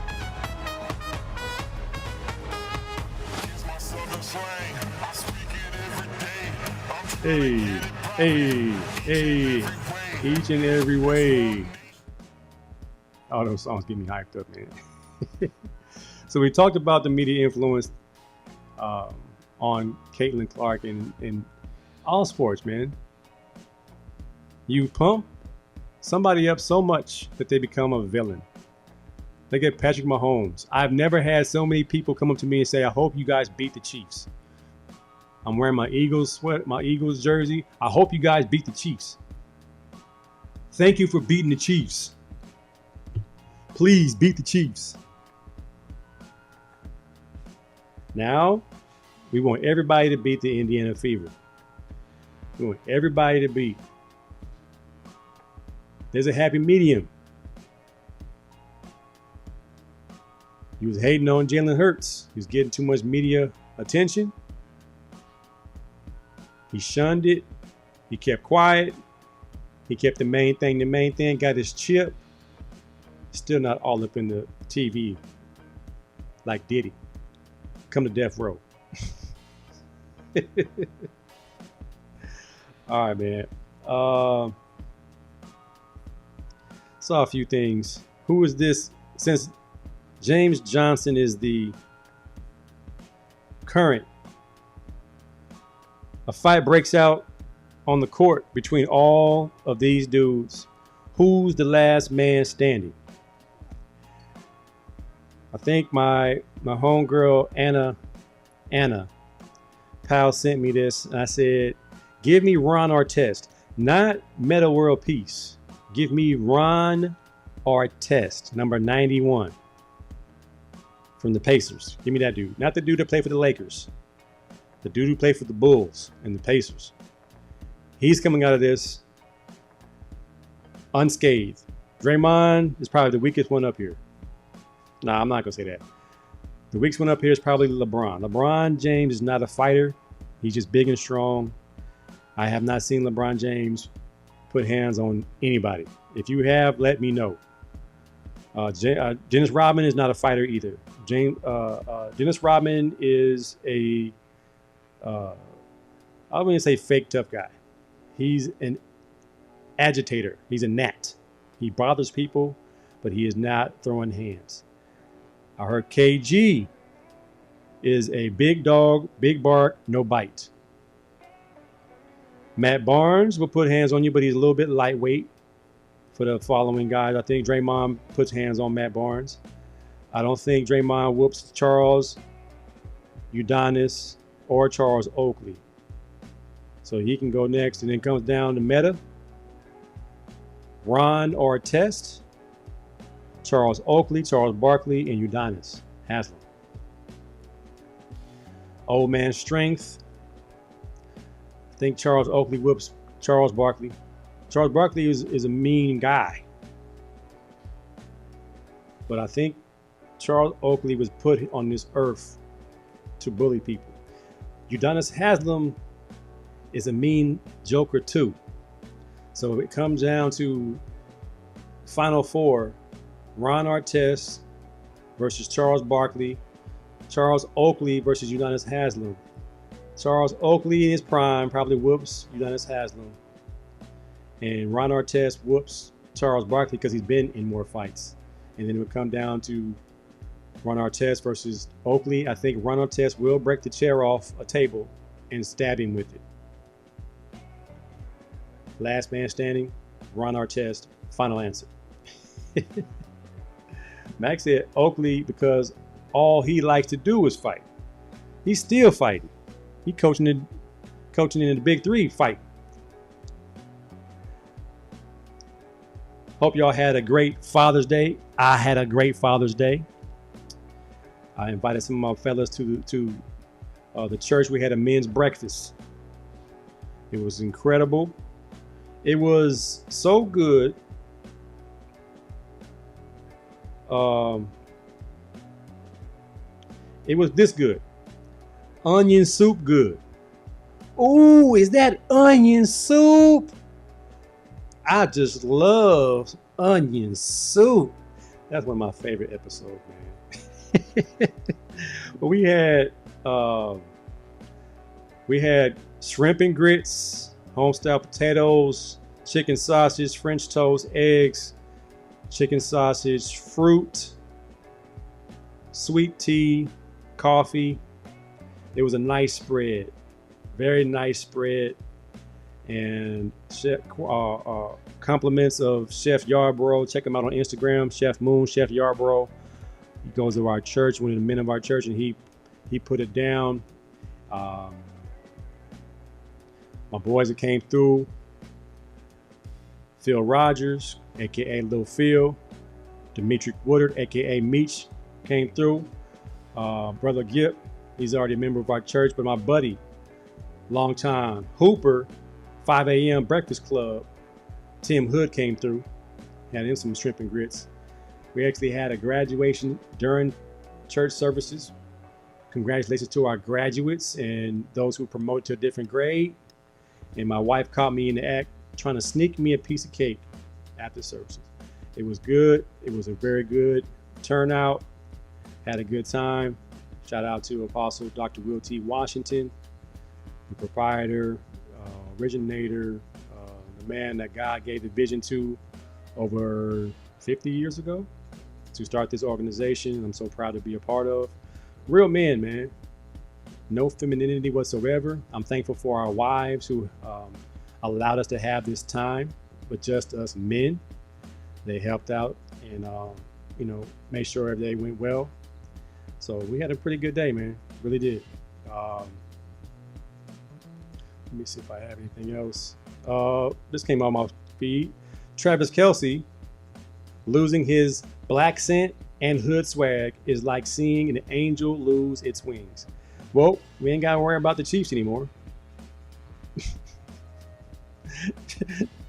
Hey, hey, hey, each and every way. All those songs get me hyped up, man. So we talked about the media influence on Caitlyn Clark in all sports, man. You pump somebody up so much that they become a villain. Look at Patrick Mahomes. I've never had so many people come up to me and say, I hope you guys beat the Chiefs. I'm wearing my Eagles jersey. I hope you guys beat the Chiefs. Thank you for beating the Chiefs. Please beat the Chiefs. Now, we want everybody to beat the Indiana Fever. We want everybody to beat. There's a happy medium. He was hating on Jalen Hurts. He was getting too much media attention. He shunned it. He kept quiet. He kept the main thing, got his chip. Still not all up in the TV like Diddy. Come to death row. All right, man. Saw a few things. Who is this? Since James Johnson is the current, a fight breaks out on the court between all of these dudes. Who's the last man standing? I think my homegirl Anna Powell sent me this, and I said, give me Ron Artest, not Meta World Peace. Give me Ron Artest, number 91 from the Pacers. Give me that dude. Not the dude that played for the Lakers. The dude who played for the Bulls and the Pacers. He's coming out of this unscathed. Draymond is probably the weakest one up here. Nah, I'm not going to say that. The weakest one up here is probably LeBron. LeBron James is not a fighter. He's just big and strong. I have not seen LeBron James put hands on anybody. If you have, let me know. Dennis Rodman is not a fighter either. Dennis Rodman is I wouldn't say fake tough guy. He's an agitator. He's a gnat. He bothers people, but he is not throwing hands. I heard KG is a big dog, big bark, no bite. Matt Barnes will put hands on you, but he's a little bit lightweight for the following guys. I think Draymond puts hands on Matt Barnes. I don't think Draymond whoops Charles, Udonis, or Charles Oakley. So he can go next, and then comes down to Meta, Ron Artest, Charles Oakley, Charles Barkley, and Udonis Haslem. Old man strength. I think Charles Oakley whoops Charles Barkley. Charles Barkley is a mean guy. But I think Charles Oakley was put on this earth to bully people. Udonis Haslem is a mean joker too. So if it comes down to Final Four, Ron Artest versus Charles Barkley, Charles Oakley versus Udonis Haslem. Charles Oakley in his prime probably whoops Udonis Haslem. And Ron Artest whoops Charles Barkley because he's been in more fights. And then it would come down to Ron Artest versus Oakley. I think Ron Artest will break the chair off a table and stab him with it. Last man standing. Ron Artest, final answer. Max said Oakley because all he likes to do is fight. He's still fighting. He coaching in the Big Three fight. Hope y'all had a great Father's Day. I had a great Father's Day. I invited some of my fellas to the church. We had a men's breakfast. It was incredible. It was so good. It was this good. Onion soup good. Ooh, is that onion soup? I just love onion soup. That's one of my favorite episodes, man. But we had shrimp and grits, homestyle potatoes, chicken sausage, French toast, eggs, chicken sausage, fruit, sweet tea, coffee. It was a nice spread, very nice spread. And compliments of Chef Yarborough. Check him out on Instagram, Chef Moon, Chef Yarborough. He goes to our church, one of the men of our church, and he put it down. My boys that came through, Phil Rogers, aka Lil Phil, Demetric Woodard, aka Meech, came through. Brother Gip, he's already a member of our church, but my buddy, long time Hooper, 5 a.m. Breakfast Club, Tim Hood came through, had him some shrimp and grits. We actually had a graduation during church services. Congratulations to our graduates and those who promoted to a different grade. And my wife caught me in the act trying to sneak me a piece of cake after services. It was good. It was a very good turnout. Had a good time. Shout out to Apostle Dr. Will T. Washington, the proprietor, originator, the man that God gave the vision to over 50 years ago to start this organization. I'm so proud to be a part of. Real men, man. No femininity whatsoever. I'm thankful for our wives who allowed us to have this time with just us men. They helped out and, made sure everything went well. So we had a pretty good day, man. Really did. Let me see if I have anything else. This came on my feed. Travis Kelce losing his black scent and hood swag is like seeing an angel lose its wings. Well, we ain't got to worry about the Chiefs anymore.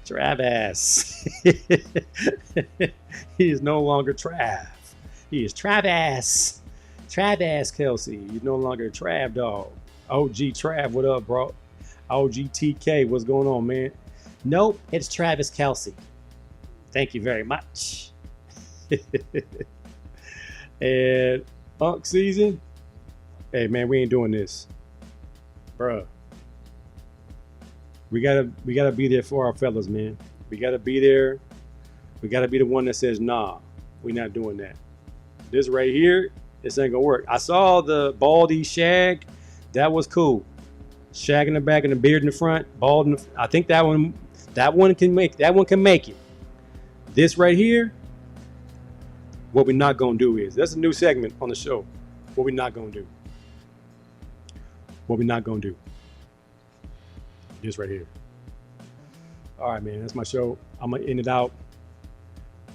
Travis. He is no longer Trav. He is Travis. Travis Kelce. He's no longer a Trav dog. OG Trav, what up, bro? OG TK, what's going on, man? Nope, it's Travis Kelce. Thank you very much. And Unk season. Hey, man, we ain't doing this. Bruh. We gotta be there for our fellas, man. We gotta be there. We gotta be the one that says, nah, we're not doing that. This right here, this ain't gonna work. I saw the baldy shag. That was cool. Shag in the back and the beard in the front, bald in the, I think that one can make it. This right here, what we're not gonna do is, that's a new segment on the show. What we're not gonna do. What we're not gonna do. This right here. All right, man, that's my show. I'm gonna end it out.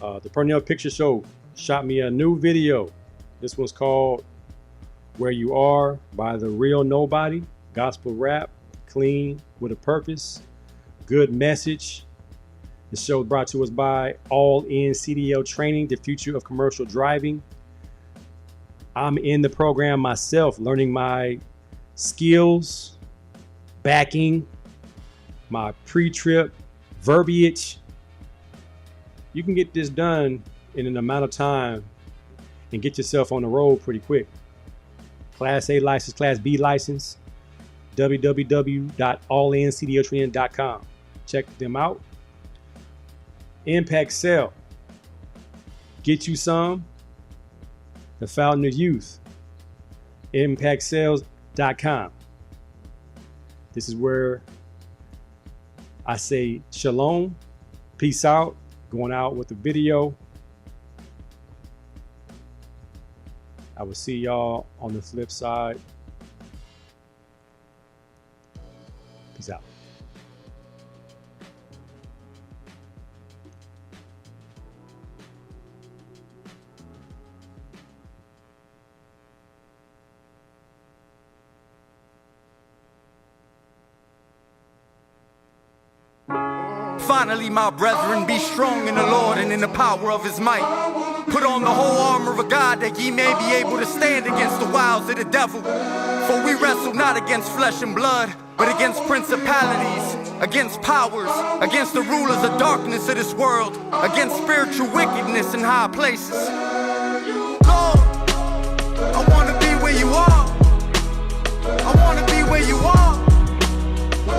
The Purnell Picture Show shot me a new video. This one's called Where You Are by The Real Nobody. Gospel rap, clean, with a purpose, good message. The show brought to us by All In CDL Training, the future of commercial driving. I'm in the program myself, learning my skills, backing, my pre-trip verbiage. You can get this done in an amount of time and get yourself on the road pretty quick. Class A license, Class B license, www.allincdltraining.com. Check them out. Impact Cell. Get you some. The Fountain of Youth. ImpactSales.com. This is where I say shalom, Peace out. Going out with the video. I will see y'all on the flip side. Peace out. Finally, my brethren, be strong in the Lord and in the power of his might. Put on the whole armor of God, that ye may be able to stand against the wiles of the devil. For we wrestle not against flesh and blood, but against principalities, against powers, against the rulers of darkness of this world, against spiritual wickedness in high places. Lord, I want to be where you are. I want to be where you are.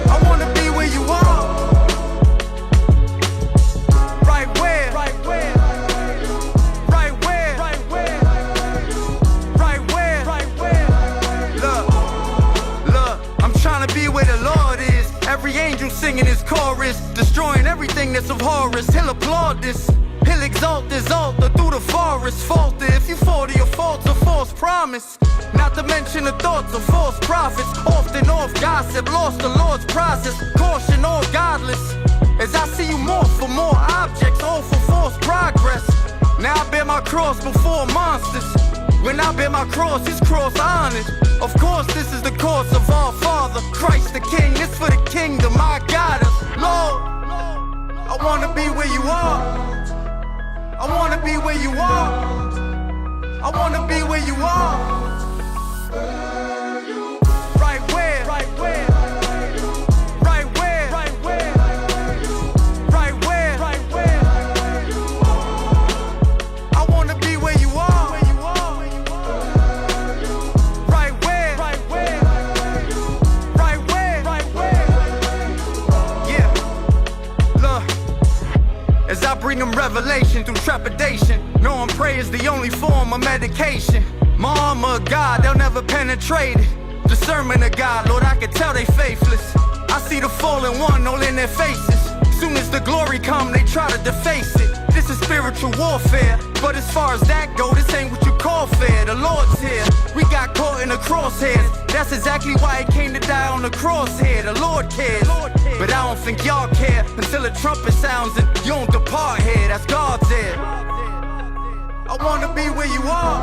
I want to be where you are. Every angel singing his chorus, destroying everything that's of Horus. He'll applaud this, he'll exalt this altar through the forest. Falter if you fall to your faults, a false promise. Not to mention the thoughts of false prophets, often off gossip, lost the Lord's process. Caution all godless, as I see you more for more objects, all for false progress. Now I bear my cross before monsters. When I bear my cross, his cross honored. Of course, this is the course of our Father, Christ the King. This for the kingdom, I got us. Lord, I want to be where you are. I want to be where you are. I want to be where you are. Right where? Right where? Right where? Right where? Right where? Right where? I want to be where you are. As I bring them revelation through trepidation, knowing prayer is the only form of medication. My armor of God, they'll never penetrate it. Discernment of God, Lord, I can tell they faithless. I see the fallen one all in their faces. Soon as the glory come, they try to deface it. This is spiritual warfare, but as far as that go, this ain't what you call fair. The Lord's here, we got caught in the crosshairs. That's exactly why he came to die on the cross here. The Lord cares, but I don't think y'all care until the trumpet sounds and you don't depart here. That's God's here. I wanna be where you are.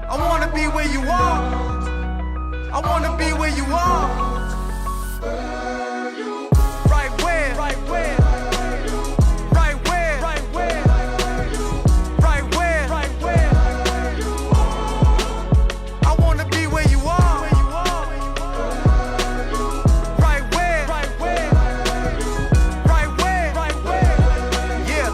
I wanna be where you are. I wanna be where you are. Right where? Right where? Right where? Right where? Right where? Right where? I wanna be where you are. Right where? Right where? Right where? Right where? Yeah.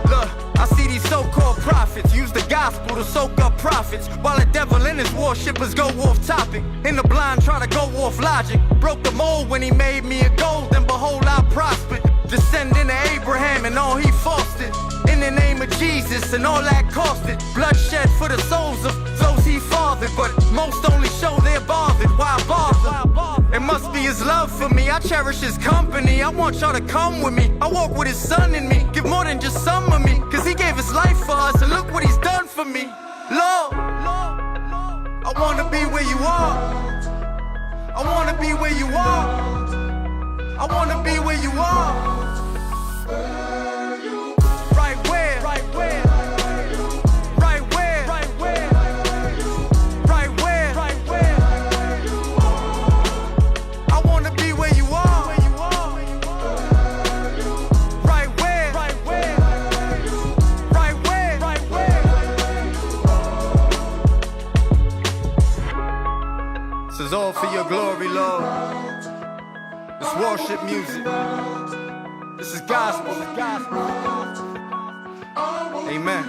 Look, I see these so-called prophets use the gospel to soak up profits, while the devil and his worshippers go off topic. In the blind try to go off logic. Broke the mold when he made me a gold, and behold I prospered. Descending to Abraham and all he fostered. In the name of Jesus and all that costed. Bloodshed for the souls of those he fathered, but most only show they're bothered. Why bother? It must be his love for me. I cherish his company. I want y'all to come with me. I walk with his son in me. Give more than just some of me, cause he gave his life for us, and look what he's done for me. Lord, I wanna be where you are. I wanna be where you are. I wanna be where you are. Right where? Right where? Right where? Right where? Right where? Right where? I wanna be where you are. Right where? Right where? Right where? Right where? This is all for your glory, Lord. This worship music. This is gospel. Amen.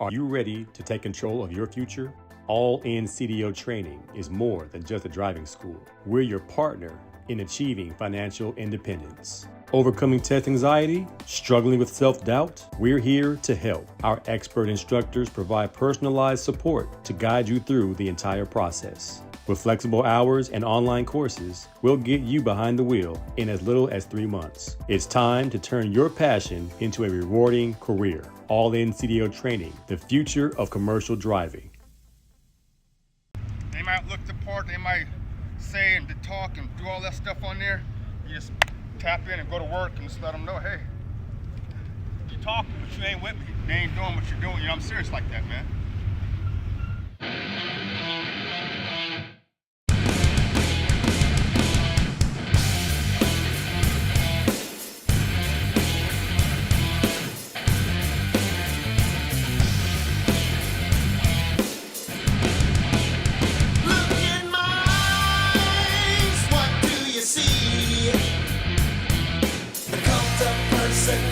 Are you ready to take control of your future? All-In CDO Training is more than just a driving school. We're your partner in achieving financial independence. Overcoming test anxiety, struggling with self-doubt? We're here to help. Our expert instructors provide personalized support to guide you through the entire process. With flexible hours and online courses, we'll get you behind the wheel in as little as 3 months. It's time to turn your passion into a rewarding career. All-in CDO training, the future of commercial driving. They might look the part, they might say and talk and do all that stuff on there. You just tap in and go to work and just let them know, hey, you talking, but you ain't with me. You ain't doing what you're doing. You know, I'm serious like that, man. Personality.